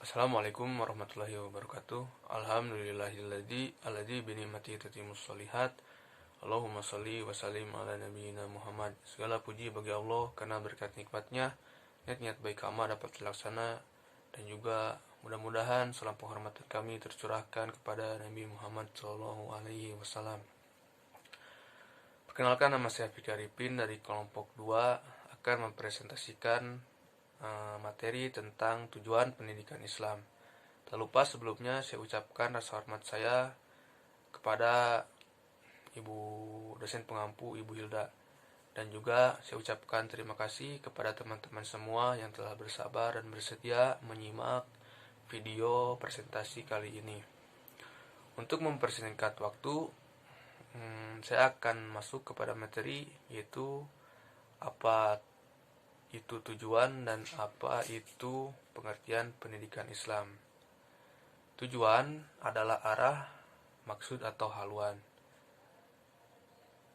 Assalamualaikum warahmatullahi wabarakatuh. Alhamdulillahilladzi bi ni'matihi tatimmus shalihat. Allahumma shalli wa sallim ala nabiyyina Muhammad. Segala puji bagi Allah karena berkat nikmatnya niat-niat baik amal dapat terlaksana, dan juga mudah-mudahan salam penghormatan kami tercurahkan kepada Nabi Muhammad sallallahu alaihi wasallam. Perkenalkan, nama saya Fikri Arifin dari kelompok 2 akan mempresentasikan materi tentang tujuan pendidikan Islam. Tak lupa sebelumnya saya ucapkan rasa hormat saya kepada Ibu dosen pengampu, Ibu Hilda, dan juga saya ucapkan terima kasih kepada teman-teman semua yang telah bersabar dan bersedia menyimak video presentasi kali ini. Untuk mempersingkat waktu, saya akan masuk kepada materi, yaitu apa itu tujuan dan apa itu pengertian pendidikan Islam. Tujuan adalah arah, maksud atau haluan.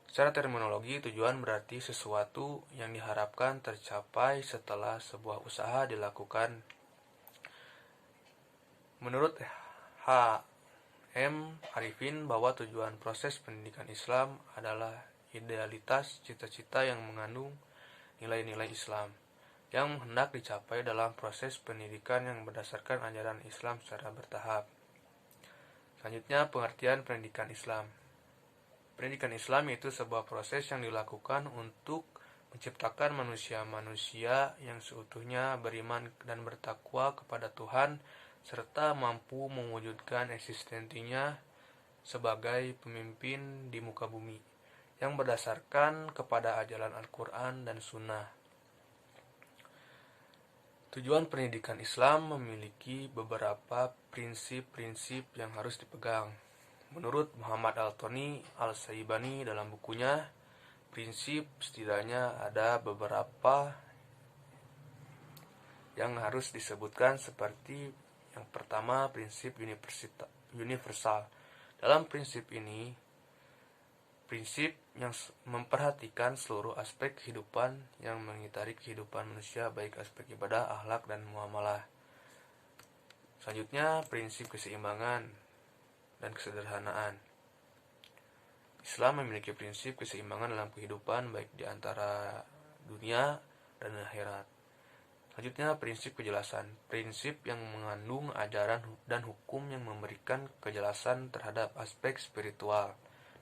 Secara terminologi, tujuan berarti sesuatu yang diharapkan tercapai setelah sebuah usaha dilakukan. Menurut H.M. Arifin, bahwa tujuan proses pendidikan Islam adalah idealitas cita-cita yang mengandung nilai-nilai Islam yang hendak dicapai dalam proses pendidikan yang berdasarkan ajaran Islam secara bertahap. Selanjutnya, pengertian pendidikan Islam. Pendidikan Islam yaitu sebuah proses yang dilakukan untuk menciptakan manusia-manusia yang seutuhnya beriman dan bertakwa kepada Tuhan, serta mampu mewujudkan eksistensinya sebagai pemimpin di muka bumi yang berdasarkan kepada ajaran Al-Quran dan Sunnah. Tujuan pendidikan Islam memiliki beberapa prinsip-prinsip yang harus dipegang. Menurut Muhammad Al-Thani Al-Saibani dalam bukunya, prinsip setidaknya ada beberapa yang harus disebutkan, seperti yang pertama, prinsip universal. Dalam prinsip ini, prinsip yang memperhatikan seluruh aspek kehidupan yang mengitari kehidupan manusia, baik aspek ibadah, akhlak, dan muamalah. Selanjutnya, prinsip keseimbangan dan kesederhanaan. Islam memiliki prinsip keseimbangan dalam kehidupan, baik di antara dunia dan akhirat. Selanjutnya, prinsip kejelasan. Prinsip yang mengandung ajaran dan hukum yang memberikan kejelasan terhadap aspek spiritual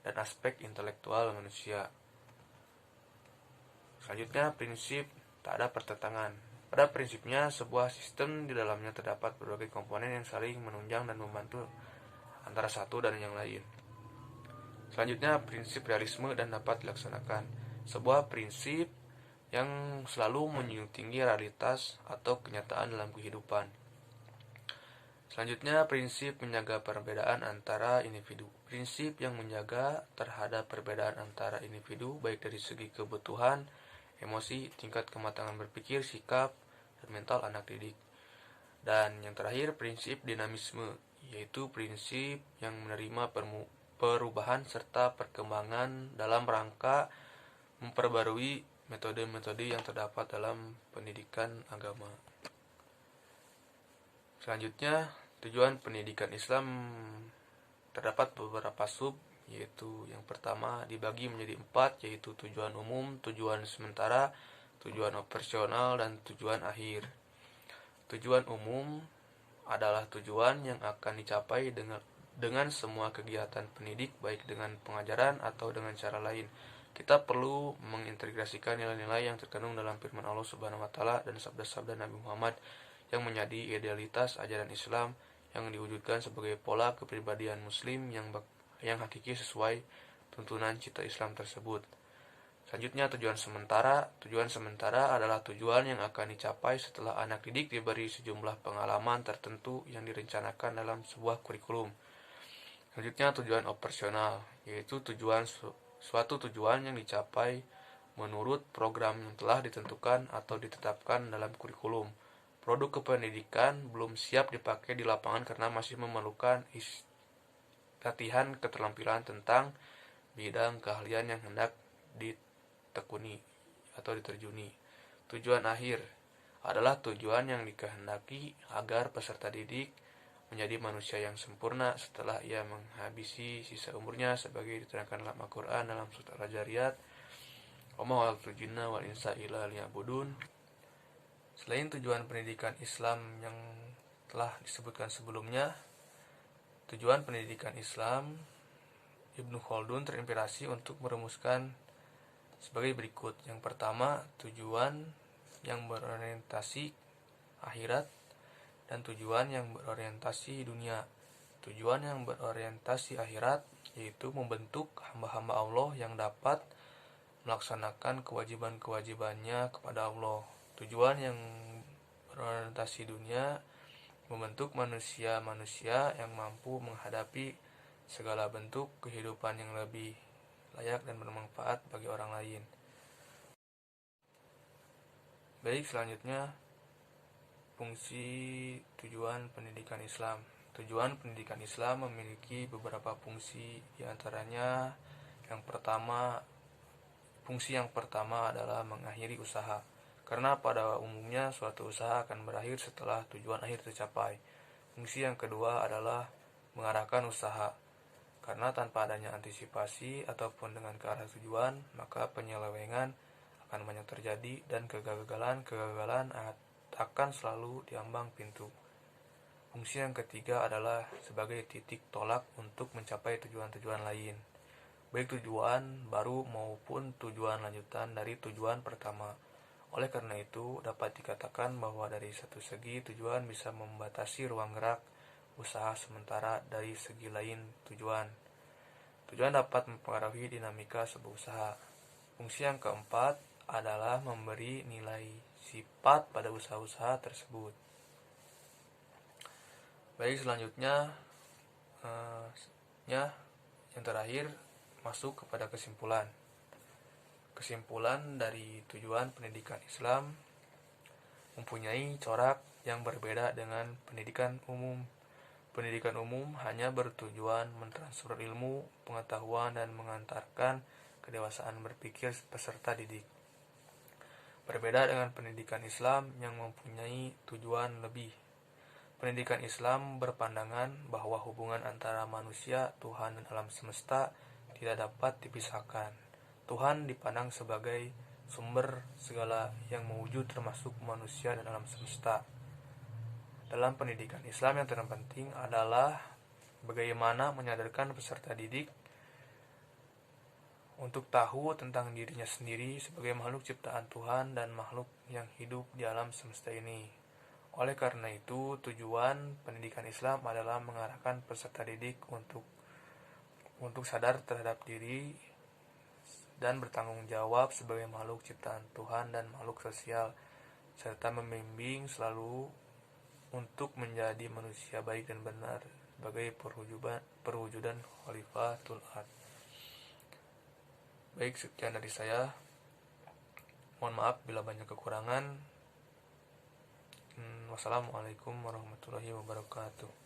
dan aspek intelektual manusia. Selanjutnya, prinsip tak ada pertentangan. Pada prinsipnya, sebuah sistem di dalamnya terdapat berbagai komponen yang saling menunjang dan membantu antara satu dan yang lain. Selanjutnya, prinsip realisme dan dapat dilaksanakan. Sebuah prinsip yang selalu menjunjung tinggi realitas atau kenyataan dalam kehidupan. Selanjutnya, prinsip menjaga perbedaan antara individu. Prinsip yang menjaga terhadap perbedaan antara individu, baik dari segi kebutuhan, emosi, tingkat kematangan berpikir, sikap, dan mental anak didik. Dan yang terakhir, prinsip dinamisme, yaitu prinsip yang menerima perubahan serta perkembangan dalam rangka memperbarui metode-metode yang terdapat dalam pendidikan agama. Selanjutnya, tujuan pendidikan Islam terdapat beberapa sub, yaitu yang pertama dibagi menjadi 4, yaitu tujuan umum, tujuan sementara, tujuan operasional, dan tujuan akhir. Tujuan umum adalah tujuan yang akan dicapai dengan semua kegiatan pendidik, baik dengan pengajaran atau dengan cara lain. Kita perlu mengintegrasikan nilai-nilai yang terkandung dalam firman Allah Subhanahu wa taala dan sabda-sabda Nabi Muhammad yang menjadi idealitas ajaran Islam yang diwujudkan sebagai pola kepribadian muslim yang hakiki sesuai tuntunan cita Islam tersebut. Selanjutnya, tujuan sementara. Tujuan sementara adalah tujuan yang akan dicapai setelah anak didik diberi sejumlah pengalaman tertentu yang direncanakan dalam sebuah kurikulum. Selanjutnya, tujuan operasional, yaitu suatu tujuan yang dicapai menurut program yang telah ditentukan atau ditetapkan dalam kurikulum. Produk kependidikan belum siap dipakai di lapangan karena masih memerlukan latihan keterampilan tentang bidang keahlian yang hendak ditekuni atau diterjuni. Tujuan akhir adalah tujuan yang dikehendaki agar peserta didik menjadi manusia yang sempurna setelah ia menghabisi sisa umurnya, sebagai diterangkan dalam Al-Quran dalam surat Al-Zariyat, wa ma khalaqtul jinna wal insa illa liya'budun. Selain tujuan pendidikan Islam yang telah disebutkan sebelumnya, tujuan pendidikan Islam, Ibnu Khaldun terinspirasi untuk merumuskan sebagai berikut. Yang pertama, tujuan yang berorientasi akhirat dan tujuan yang berorientasi dunia. Tujuan yang berorientasi akhirat yaitu membentuk hamba-hamba Allah yang dapat melaksanakan kewajiban-kewajibannya kepada Allah. Tujuan yang berorientasi dunia membentuk manusia-manusia yang mampu menghadapi segala bentuk kehidupan yang lebih layak dan bermanfaat bagi orang lain. Baik, selanjutnya fungsi tujuan pendidikan Islam. Tujuan pendidikan Islam memiliki beberapa fungsi, diantaranya fungsi yang pertama adalah mengakhiri usaha. Karena pada umumnya suatu usaha akan berakhir setelah tujuan akhir tercapai. Fungsi yang kedua adalah mengarahkan usaha. Karena tanpa adanya antisipasi ataupun dengan ke arah tujuan, maka penyelewengan akan banyak terjadi dan kegagalan akan selalu diambang pintu. Fungsi yang ketiga adalah sebagai titik tolak untuk mencapai tujuan-tujuan lain, baik tujuan baru maupun tujuan lanjutan dari tujuan pertama. Oleh karena itu, dapat dikatakan bahwa dari satu segi tujuan bisa membatasi ruang gerak usaha, sementara dari segi lain tujuan dapat mempengaruhi dinamika sebuah usaha. Fungsi yang keempat adalah memberi nilai sifat pada usaha-usaha tersebut. Baik, selanjutnya yang terakhir masuk kepada kesimpulan. Kesimpulan dari tujuan pendidikan Islam mempunyai corak yang berbeda dengan pendidikan umum. Pendidikan umum hanya bertujuan mentransfer ilmu, pengetahuan, dan mengantarkan kedewasaan berpikir peserta didik. Berbeda dengan pendidikan Islam yang mempunyai tujuan lebih. Pendidikan Islam berpandangan bahwa hubungan antara manusia, Tuhan, dan alam semesta tidak dapat dipisahkan. Tuhan dipandang sebagai sumber segala yang mewujud, termasuk manusia dan alam semesta. Dalam pendidikan Islam yang terpenting adalah bagaimana menyadarkan peserta didik untuk tahu tentang dirinya sendiri sebagai makhluk ciptaan Tuhan dan makhluk yang hidup di alam semesta ini. Oleh karena itu, tujuan pendidikan Islam adalah mengarahkan peserta didik untuk sadar terhadap diri dan bertanggung jawab sebagai makhluk ciptaan Tuhan dan makhluk sosial, serta membimbing selalu untuk menjadi manusia baik dan benar sebagai perwujudan Khalifatul Ard. Baik, sekian dari saya. Mohon maaf bila banyak kekurangan. Wassalamualaikum warahmatullahi wabarakatuh.